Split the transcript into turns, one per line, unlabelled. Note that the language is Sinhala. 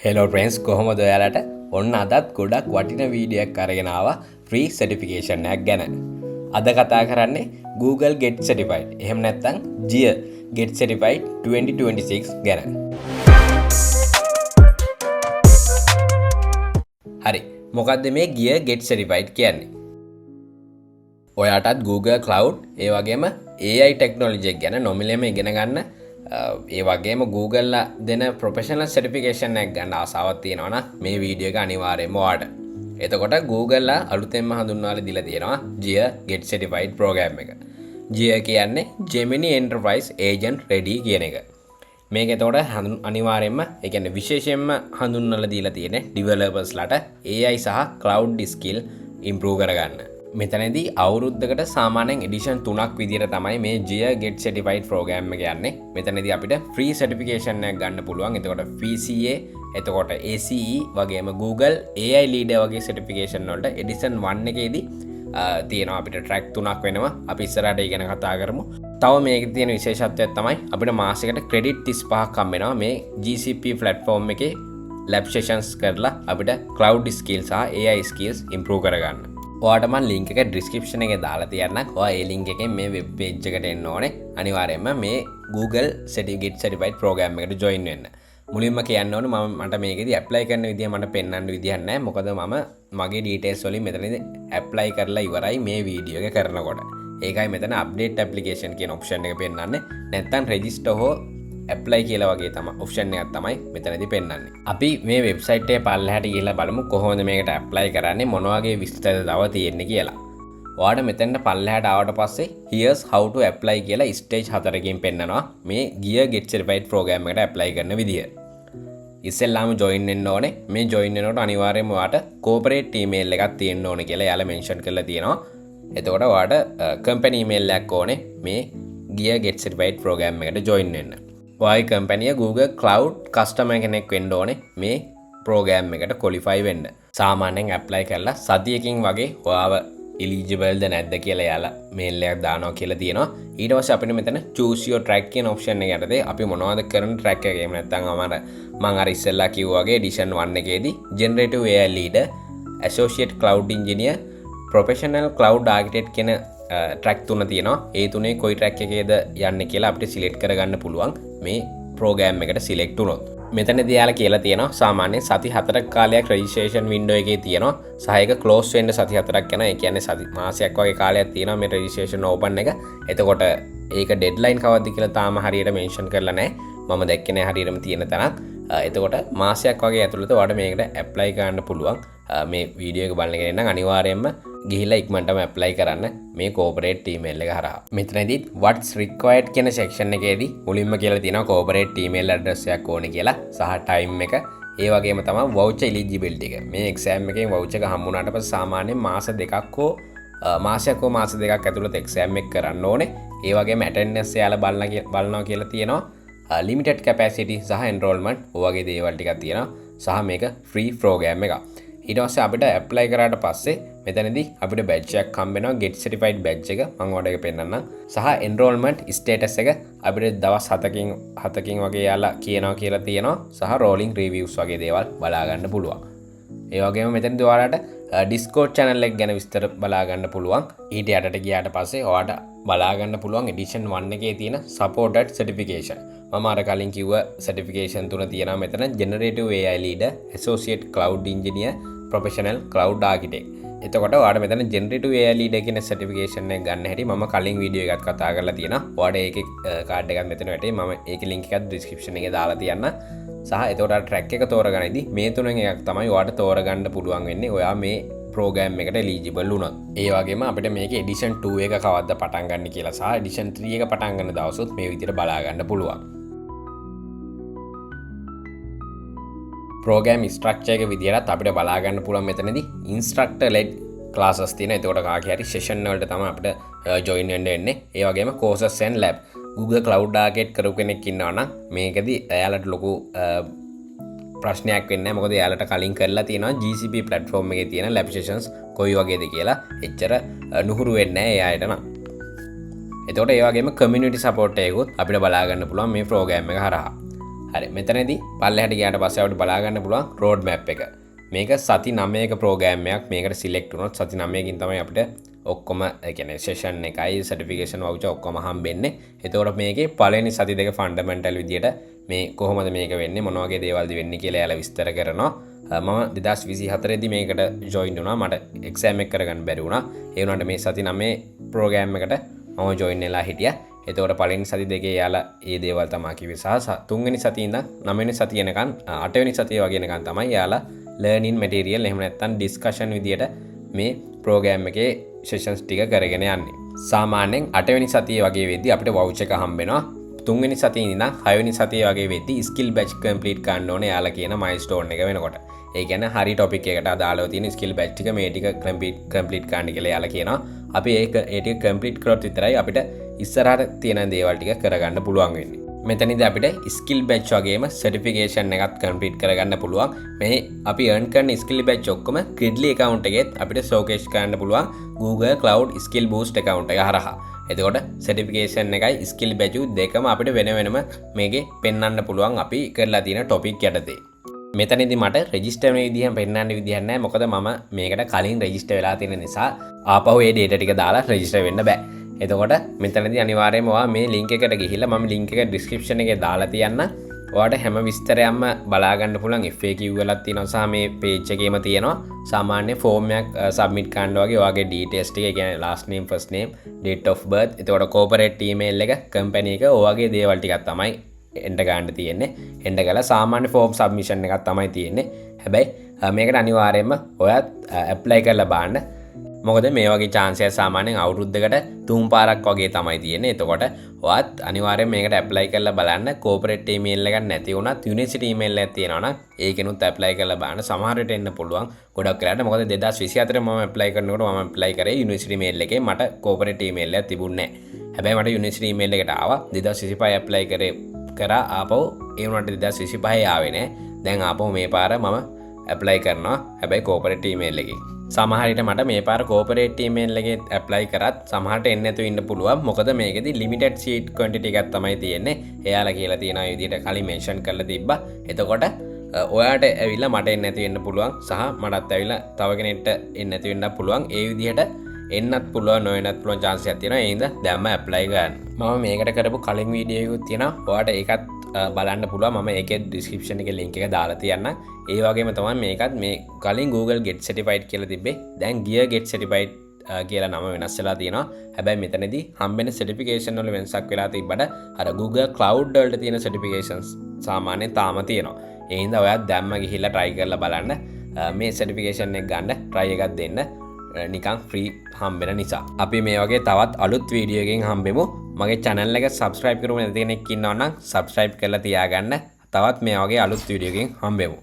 හෙලෝ ප්‍රන්ස් කොහොමද ඔයාලට ඔන්න අදත් ගොඩක් වටින වීඩියක් අරගෙනාව ෆ්‍රී සටිෆිකේෂන්යක් ගැන අද කතා කරන්නේ Google Get Certified එහෙම නැත්තං ජිය Get Certified 2026 ගැන හරි මොකක්ද මේ ගිය Get Certified කියන්නේ ඔයාටත් Google Cloud ඒ වගේම AI ටෙක්නොලොජි ගැන නොමිලේම ඉගෙන ගන්න ඒ වගේම Google දෙන ප්‍රොෆෙෂනල් සර්ටිෆිකේෂන් එකක් ගන්න ආසාවක් තියෙනවා නම් මේ වීඩියෝ එක අනිවාර්යයෙන්ම ඔයාට. එතකොට Google අලුතෙන්ම හඳුන්වලා දීලා තියෙනවා Jia Get Certified program එක. Jia කියන්නේ Gemini Enterprise Agent Ready කියන එක. මේක එතකොට අනිවාර්යයෙන්ම ඒ කියන්නේ විශේෂයෙන්ම හඳුන්වලා දීලා තියෙන්නේ developers ලට AI සහ cloud skill improve කරගන්න. මෙතනදී අවුරුද්දකට සාමාන්‍යයෙන් එඩිෂන් 3ක් විදිහට තමයි මේ Jia Get Certified program එක යන්නේ. මෙතනදී අපිට free certification එකක් ගන්න පුළුවන්. එතකොට PCA, එතකොට ACE වගේම Google AI Leader වගේ certification වලට එඩිෂන් 1 එකේදී තියෙනවා අපිට track 3ක් වෙනවා. අපි ඉස්සරහට ඉගෙන කතා කරමු. තව මේකේ තියෙන විශේෂත්වයක් තමයි අපිට මාසයකට credit 35ක් හම්බ වෙනවා මේ GCP platform එකේ lab sessions කරලා අපිට cloud skills සහ AI skills improve කරගන්න. ඔයාට මම link එක description එකේ දාලා තියන්නම්. ඔයා ඒ link එකෙන් මේ web page එකට එන්න ඕනේ. අනිවාර්යයෙන්ම මේ Google Get Certified program එකට join වෙන්න. මුලින්ම කියන්න ඕනේ මට මේකෙදි apply කරන විදිය මට පෙන්වන්න විදියක් නැහැ. මොකද මම මගේ details වලින් මෙතනදී apply කරලා ඉවරයි මේ වීඩියෝ එක කරනකොට. ඒකයි මෙතන update application කියන option එක පෙන්වන්නේ. නැත්නම් register හෝ apply කියලා වගේ තමයි option එකක් තමයි මෙතනදී පෙන්වන්නේ. අපි මේ website එකේ පල්ලෙහාට ගිහලා බලමු කොහොමද මේකට apply කරන්නේ මොන වගේ විස්තරද තව තියෙන්නේ කියලා. ඔයාලා මෙතනට පල්ලෙහාට ආවට පස්සේ here's how to apply කියලා stage 4කින් පෙන්නනවා මේ Jia Get Certified program එකට apply කරන විදිය. ඉස්සෙල්ලාම join වෙන්න ඕනේ. මේ join වෙනකොට අනිවාර්යයෙන්ම ඔයාට corporate email එකක් තියෙන්න ඕනේ කියලා එයාලා mention කරලා තියෙනවා. එතකොට ඔයාට company email එකක් ඕනේ මේ Jia Get Certified program එකට join වෙන්න. ඔයයි කම්පැනිය Google Cloud customer කෙනෙක් වෙන්න ඕනේ මේ program එකට qualify වෙන්න. සාමාන්‍යයෙන් apply කරලා සතියකින් වගේ ඔයාව eligible ද නැද්ද කියලා එයාලා mail එකක් දානවා කියලා තියෙනවා. ඊට පස්සේ අපිට මෙතන choose your track කියන option එක යටතේ අපි මොනවද කරන track එක එහෙම නැත්නම් මම අර ඉස්සෙල්ලා කිව්වා වගේ edition 1 එකේදී generative AI leader, associate cloud engineer, professional cloud architect කියන track 3 තියෙනවා. ඒ තුනේ කොයි track එකේද යන්නේ කියලා අපිට select කරගන්න පුළුවන් මේ program එකට select වුණොත්. මෙතනදී යාලා කියලා තියෙනවා සාමාන්‍යයෙන් සති 4ක කාලයක් registration window එකේ තියෙනවා. සහ ඒක close වෙන්න සති 4ක් යනවා. ඒ කියන්නේ සති මාසයක් වගේ කාලයක් තියෙනවා මේ registration open එක. එතකොට ඒක deadline කවද්ද කියලා තාම හරියට mention කරලා නැහැ. මම දැක්කේ නැහැ හරියටම තියෙන තැනක්. එතකොට මාසයක් වගේ ඇතුළත ඔයාලට මේකට apply කරන්න පුළුවන්. මේ වීඩියෝ එක බලන කෙනෙක් නම් අනිවාර්යයෙන්ම ගිහිල්ලා ඉක්මනටම apply කරන්න මේ corporate email එක හරහා. මෙතනදී what's required කියන section එකේදී මුලින්ම කියලා තියෙනවා corporate email address එකක් ඕනේ කියලා සහ time එක. ඒ වගේම තමයි voucher eligibility එක. මේ exam එකෙන් voucher එක හම්බුනාට පස්සේ සාමාන්‍යයෙන් මාස දෙකක් හෝ මාසයක් හෝ මාස දෙකක් ඇතුළත exam එක කරන්න ඕනේ. ඒ වගේම attendance එයාලා බලනවා කියලා තියෙනවා. limited capacity සහ enrollment ඔය වගේ දේවල් ටිකක් තියෙනවා. සහ මේක free program එකක්. ඊට පස්සේ අපිට apply කරාට පස්සේ මෙතනදී අපිට badge එකක් හම්බ වෙනවා Get Certified badge එක මම ඔයාලට ඒක පෙන්නන්නම් සහ enrollment status එක අපිට දවස් 7කින් වගේ යාලා කියනවා කියලා තියෙනවා සහ rolling reviews වගේ දේවල් බලා ගන්න පුළුවන්. ඒ වගේම මෙතනදී ඔයාලට Discord channel එක ගැන විස්තර බලා ගන්න පුළුවන්. ඊට යටට ගියාට පස්සේ ඔයාලට බලා ගන්න පුළුවන් edition 1 එකේ තියෙන supported certification. මම අර කලින් කිව්ව certification තුන තියෙනවා මෙතන generative AI leader, associate cloud engineer, professional cloud architect. එතකොට ඔයාලට මෙතන generative AI leader කියන certification එක ගන්න හැටි මම කලින් වීඩියෝ එකක් කතා කරලා තියෙනවා. ඔයාලට ඒකේ කාඩ් එකක් මෙතන වැටේ. මම ඒකේ link එකත් description එකේ දාලා තියන්න. සහ එතකොට track එක තෝරගන්නදී මේ තුනෙන් එකක් තමයි ඔයාලට තෝරගන්න පුළුවන් වෙන්නේ. ඔයා මේ program එකට eligible වුණොත්. ඒ වගේම අපිට මේකේ edition 2 එක කවද්ද පටන් ගන්න කියලා සහ edition 3 එක පටන් ගන්න දවසොත් මේ විදිහට බලා ගන්න පුළුවන්. program structure එක විදිහට අපිට බලා ගන්න පුළුවන් මෙතනදී instructor led classes තියෙන. එතකොට කාගේ හරි session වලට තමයි අපිට join වෙන්න වෙන්නේ. ඒ වගේම courses and lab. Google Cloud Architect කරපු කෙනෙක් ඉන්නවා නම් මේකදී එයාලට ලොකු ප්‍රශ්නයක් වෙන්නේ නැහැ. මොකද එයාලට කලින් කරලා තියෙනවා GCP platform එකේ තියෙන lab sessions කොයි වගේද කියලා එච්චර නුහුරු වෙන්නේ නැහැ එයාට නම්. එතකොට ඒ වගේම community support එකකුත් අපිට බලා ගන්න පුළුවන් මේ program එක හරහා. හරි මෙතනදී පල්ලෙහාට ගියාට පස්සේ අපිට බලා ගන්න පුළුවන් රෝඩ් මැප් එක. මේක සති 9ක ප්‍රෝග්‍රෑම් එකක්. මේකට සිලෙක්ට් වුණොත් සති 9කින් තමයි අපිට ඔක්කොම ඒ කියන්නේ සෙෂන් එකයි සර්ටිෆිකේෂන් වවුචර් ඔක්කොම හම්බෙන්නේ. එතකොට මේකේ පළවෙනි සති දෙක ෆන්ඩමෙන්ටල් විදියට මේ කොහොමද මේක වෙන්නේ මොන වගේ දේවල්ද වෙන්නේ කියලා එයාලා විස්තර කරනවා. මම 2024 දී මේකට ජොයින් වුණා. මට එක්සෑම් එක කරගන්න බැරි වුණා. ඒ වුණාට මේ සති 9 ප්‍රෝග්‍රෑම් එකට මම ජොයින් වෙලා හිටියා. එතකොට පළවෙනි සති දෙකේ යාලා ඒ දේවල් තමයි කිව්වේ සහ තුන්වෙනි සතියේ ඉඳන් 9 වෙනි සතිය එනකන් 8 වෙනි සතිය වගේ එනකන් තමයි යාලා ලර්නින් මැටීරියල් එහෙම නැත්නම් ඩිස්කෂන් විදියට මේ ප්‍රෝග්‍රෑම් එකේ සෙෂන්ස් ටික කරගෙන යන්නේ. සාමාන්‍යයෙන් 8 වෙනි සතියේ වගේ වෙද්දී අපිට වවුචර් එක හම්බ වෙනවා. 3 වෙනි සතියේ ඉඳන් 6 වෙනි සතියේ වගේ වෙද්දී ස්කිල් බැච් කම්ප්ලීට් කරන්න ඕනේ යාලා කියන මයිල්ස්ටෝන් එක වෙනකොට. ඒ කියන්නේ හරි ටොපික් එකට අදාළව තියෙන ස්කිල් බැච් ටික මේ ටික කම්ප්ලීට් කරන්න කියලා යාලා කියනවා. අපි ඒ ටික කම්ප්ලීට් කරොත් විතරයි අපිට ඉස්සරහට තියෙන දේවල් ටික කරගන්න පුළුවන් වෙන්නේ. මෙතනදී අපිට ස්කිල් බැච් වගේම සර්ටිෆිකේෂන් එකත් කම්ප්ලීට් කරගන්න පුළුවන්. මේ අපි earn කරන ස්කිල් බැච් ඔක්කොම Gridly account එකෙත් අපිට showcase කරන්න පුළුවන් Google Cloud Skill Boost account එක හරහා. එතකොට සර්ටිෆිකේෂන් එකයි ස්කිල් බැච් දෙකම අපිට වෙන වෙනම මේකේ පෙන්වන්න පුළුවන් අපි කරලා තියෙන ටොපික් යටතේ. මෙතනදී මට රෙජිස්ටර් වෙන විදිහ පෙන්වන්න විදිහක් නැහැ. මොකද මම මේකට කලින් රෙජිස්ටර් වෙලා තියෙන නිසා ආපහු ඒ data ටික දාලා රෙජිස්ටර් වෙන්න බෑ. එතකොට මෙතනදී අනිවාර්යයෙන්ම ඔයා මේ link එකට ගිහිල්ලා මම link එක description එකේ දාලා තියන්න. ඔයාට හැම විස්තරයක්ම බලා ගන්න පුළුවන් FAQ වලක් තියෙනවා සහ මේ page එකේම තියෙනවා. සාමාන්‍ය form එකක් submit කරන්න වගේ ඔයාගේ details ටික, ඒ කියන්නේ last name, first name, date of birth, එතකොට corporate email එක, company එක, ඔයාගේ දේවල් ටිකක් තමයි එන්ටර් ගන්න තියෙන්නේ. එන්ටර් කරලා සාමාන්‍ය form submission එකක් තමයි තියෙන්නේ. හැබැයි මේකට අනිවාර්යයෙන්ම ඔයා apply කරලා බලන්න. මොකද මේ වගේ chance එක සාමාන්‍යයෙන් අවුරුද්දකට 3 පාරක් වගේ තමයි තියෙන්නේ. එතකොට ඔයත් අනිවාර්යයෙන් මේකට apply කරලා බලන්න. corporate email එකක් නැති වුණත් university email එකක් තියෙනවා නම් ඒකෙනුත් apply කරලා බලන්න. සමහර විට එන්න පුළුවන් ගොඩක් වෙලාට. මොකද 2024 මම apply කරනකොට මම apply කරේ university email එකේ. මට corporate email එකක් තිබුණේ නැහැ. හැබැයි මට university email එකට ආවා. 2025 apply කරා ආපහු ඒ වුණාට 2025 ආවේ නැහැ. දැන් ආපහු මේ පාර මම apply කරනවා. හැබැයි corporate email එකේ. සමහරට මට මේ පාර corporate email එකේ apply කරත් සමහරට එන්නේ නැතුව ඉන්න පුළුවන්. මොකද මේකෙදි limited seat quantity එකක් තමයි තියෙන්නේ. එයාලා කියලා තියෙන විදිහට කලින් mention කරලා තිබ්බා. එතකොට ඔයාට ඇවිල්ලා මට එන්නේ නැති වෙන්න පුළුවන් සහ මටත් ඇවිල්ලා තව කෙනෙක්ට එන්නේ නැති වෙන්න පුළුවන්. ඒ විදිහට එන්නත් පුළුවන් නොවෙන්නත් පුළුවන් chance එකක් තියෙනවා. ඒ හින්දා දැම්ම apply ගන්න. මම මේකට කරපු කලින් වීඩියෝ එකකුත් තියෙනවා. ඔයාට ඒකත් බලන්න පුළුවන්. මම ඒකේ description එකේ link එක දාලා තියන්නම්. ඒ වගේම තමයි මේකත් මේ කලින් Google Get Certified කියලා තිබ්බේ. දැන් Gear Get Certified කියලා නම වෙනස් වෙලා තියෙනවා. හැබැයි මෙතනදී හම්බෙන certification වල වෙනසක් වෙලා තිබ්බට අර Google Cloud වලට තියෙන certifications සාමාන්‍යයෙන් තාම තියෙනවා. ඒ හින්දා ඔයා දැම්ම ගිහිල්ලා try කරලා බලන්න. මේ certification එක ගන්න try එකක් දෙන්න. නිකන් free හම්බෙන නිසා. අපි මේ වගේ තවත් අලුත් වීඩියෝ එකකින් හම්බෙමු. මගේ channel එක subscribe කරමු නැති කෙනෙක් ඉන්නවා නම් subscribe කරලා තියාගන්න. තවත් මේ වගේ අලුත් වීඩියෝ එකකින් හම්බෙමු.